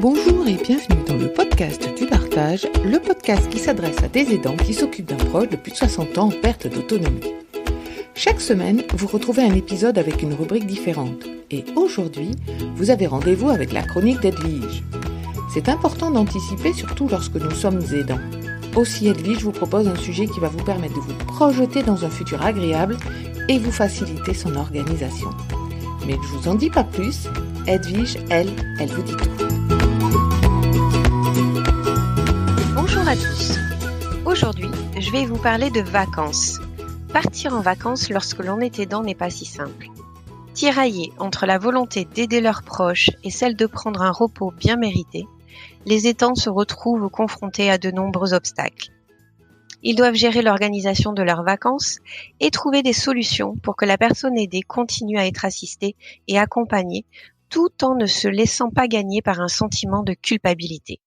Bonjour et bienvenue dans le podcast du partage, le podcast qui s'adresse à des aidants qui s'occupent d'un proche de plus de 60 ans en perte d'autonomie. Chaque semaine, vous retrouvez un épisode avec une rubrique différente. Et aujourd'hui, vous avez rendez-vous avec la chronique d'Edwige. C'est important d'anticiper, surtout lorsque nous sommes aidants. Aussi, Edwige vous propose un sujet qui va vous permettre de vous projeter dans un futur agréable et vous faciliter son organisation. Mais je vous en dis pas plus, Edwige, elle vous dit tout. Bonjour à tous. Aujourd'hui, je vais vous parler de vacances. Partir en vacances lorsque l'on est aidant n'est pas si simple. Tiraillés entre la volonté d'aider leurs proches et celle de prendre un repos bien mérité, les aidants se retrouvent confrontés à de nombreux obstacles. Ils doivent gérer l'organisation de leurs vacances et trouver des solutions pour que la personne aidée continue à être assistée et accompagnée tout en ne se laissant pas gagner par un sentiment de culpabilité.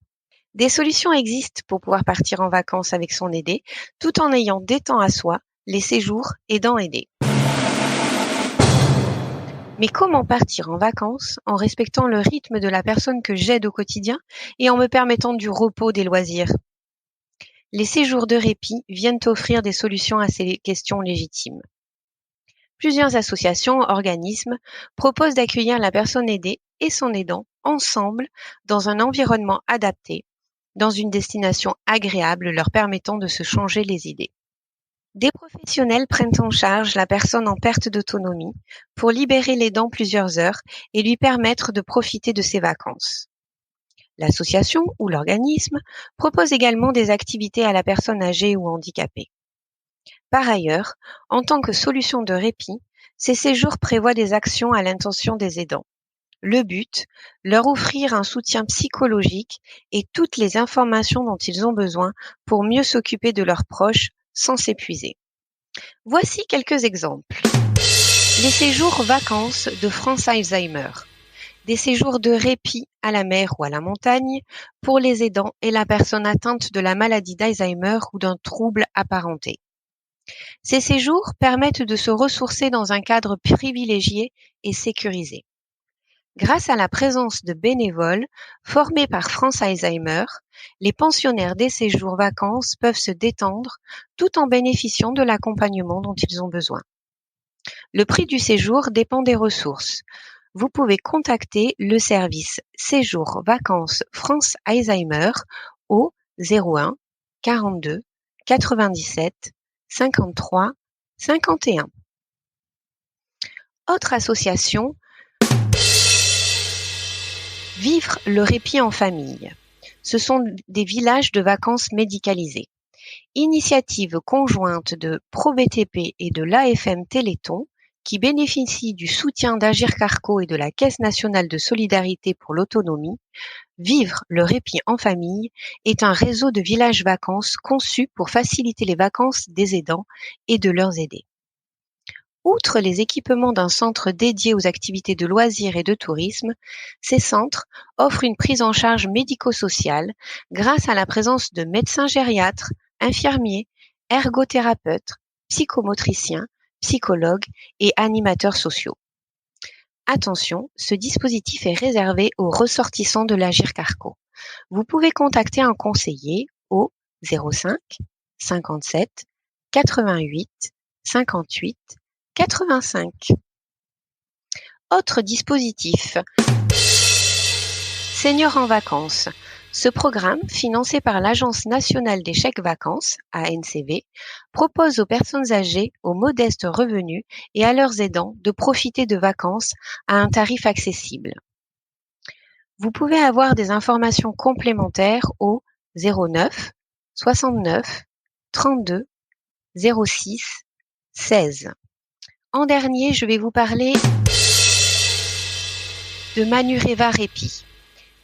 Des solutions existent pour pouvoir partir en vacances avec son aidé tout en ayant des temps à soi, les séjours aidant aidés. Mais comment partir en vacances en respectant le rythme de la personne que j'aide au quotidien et en me permettant du repos, des loisirs ? Les séjours de répit viennent offrir des solutions à ces questions légitimes. Plusieurs associations, organismes proposent d'accueillir la personne aidée et son aidant ensemble dans un environnement adapté, dans une destination agréable leur permettant de se changer les idées. Des professionnels prennent en charge la personne en perte d'autonomie pour libérer l'aidant plusieurs heures et lui permettre de profiter de ses vacances. L'association ou l'organisme propose également des activités à la personne âgée ou handicapée. Par ailleurs, en tant que solution de répit, ces séjours prévoient des actions à l'intention des aidants. Le but, leur offrir un soutien psychologique et toutes les informations dont ils ont besoin pour mieux s'occuper de leurs proches sans s'épuiser. Voici quelques exemples. Les séjours vacances de France Alzheimer. Des séjours de répit à la mer ou à la montagne pour les aidants et la personne atteinte de la maladie d'Alzheimer ou d'un trouble apparenté. Ces séjours permettent de se ressourcer dans un cadre privilégié et sécurisé. Grâce à la présence de bénévoles formés par France Alzheimer, les pensionnaires des séjours vacances peuvent se détendre tout en bénéficiant de l'accompagnement dont ils ont besoin. Le prix du séjour dépend des ressources. Vous pouvez contacter le service Séjours Vacances France Alzheimer au 01 42 97 53 51. Autre association, Vivre le répit en famille. Ce sont des villages de vacances médicalisés. Initiative conjointe de ProBTP et de l'AFM Téléthon, qui bénéficie du soutien d'Agir Carco et de la Caisse nationale de solidarité pour l'autonomie, Vivre le répit en famille est un réseau de villages vacances conçu pour faciliter les vacances des aidants et de leurs aidés. Outre les équipements d'un centre dédié aux activités de loisirs et de tourisme, ces centres offrent une prise en charge médico-sociale grâce à la présence de médecins gériatres, infirmiers, ergothérapeutes, psychomotriciens, psychologues et animateurs sociaux. Attention, ce dispositif est réservé aux ressortissants de l'Agir Carco. Vous pouvez contacter un conseiller au 05 57 88 58 85. Autre dispositif, Seniors en vacances. Ce programme, financé par l'Agence nationale des chèques vacances, ANCV, propose aux personnes âgées, aux modestes revenus et à leurs aidants de profiter de vacances à un tarif accessible. Vous pouvez avoir des informations complémentaires au 09 69 32 06 16. En dernier, je vais vous parler de Manureva Répit,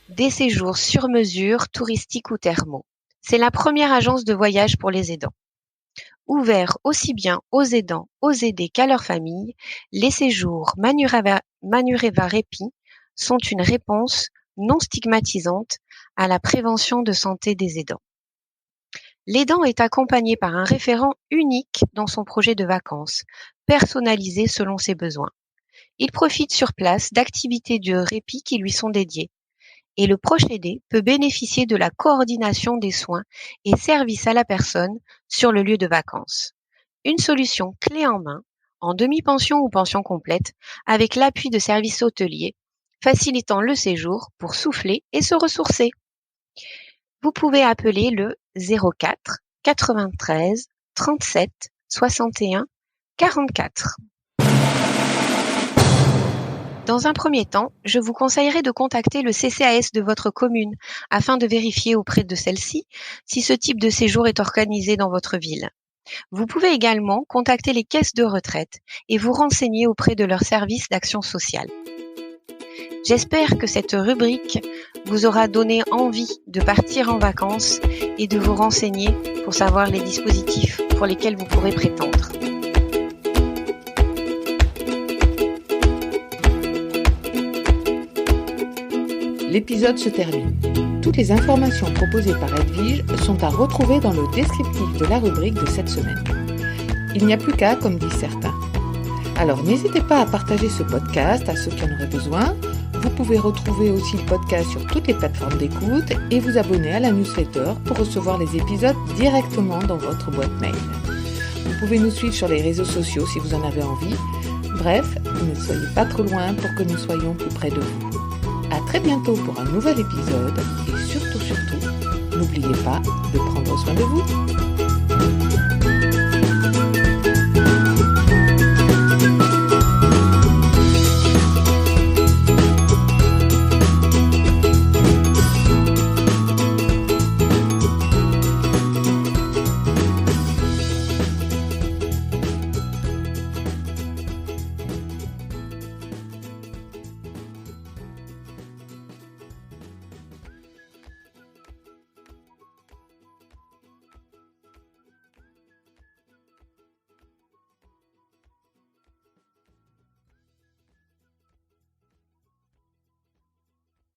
des séjours sur mesure touristiques ou thermaux. C'est la première agence de voyage pour les aidants. Ouvert aussi bien aux aidants, aux aidés qu'à leur famille, les séjours Manureva Répit sont une réponse non stigmatisante à la prévention de santé des aidants. L'aidant est accompagné par un référent unique dans son projet de vacances, personnalisé selon ses besoins. Il profite sur place d'activités de répit qui lui sont dédiées. Et le proche aidé peut bénéficier de la coordination des soins et services à la personne sur le lieu de vacances. Une solution clé en main, en demi-pension ou pension complète, avec l'appui de services hôteliers, facilitant le séjour pour souffler et se ressourcer. Vous pouvez appeler le 04 93 37 61 44. Dans un premier temps, je vous conseillerais de contacter le CCAS de votre commune afin de vérifier auprès de celle-ci si ce type de séjour est organisé dans votre ville. Vous pouvez également contacter les caisses de retraite et vous renseigner auprès de leur service d'action sociale. J'espère que cette rubrique vous aura donné envie de partir en vacances et de vous renseigner pour savoir les dispositifs pour lesquels vous pourrez prétendre. L'épisode se termine. Toutes les informations proposées par Edwige sont à retrouver dans le descriptif de la rubrique de cette semaine. Il n'y a plus qu'à, comme disent certains. Alors n'hésitez pas à partager ce podcast à ceux qui en auraient besoin. Vous pouvez retrouver aussi le podcast sur toutes les plateformes d'écoute et vous abonner à la newsletter pour recevoir les épisodes directement dans votre boîte mail. Vous pouvez nous suivre sur les réseaux sociaux si vous en avez envie. Bref, ne soyez pas trop loin pour que nous soyons plus près de vous. À très bientôt pour un nouvel épisode et surtout, n'oubliez pas de prendre soin de vous.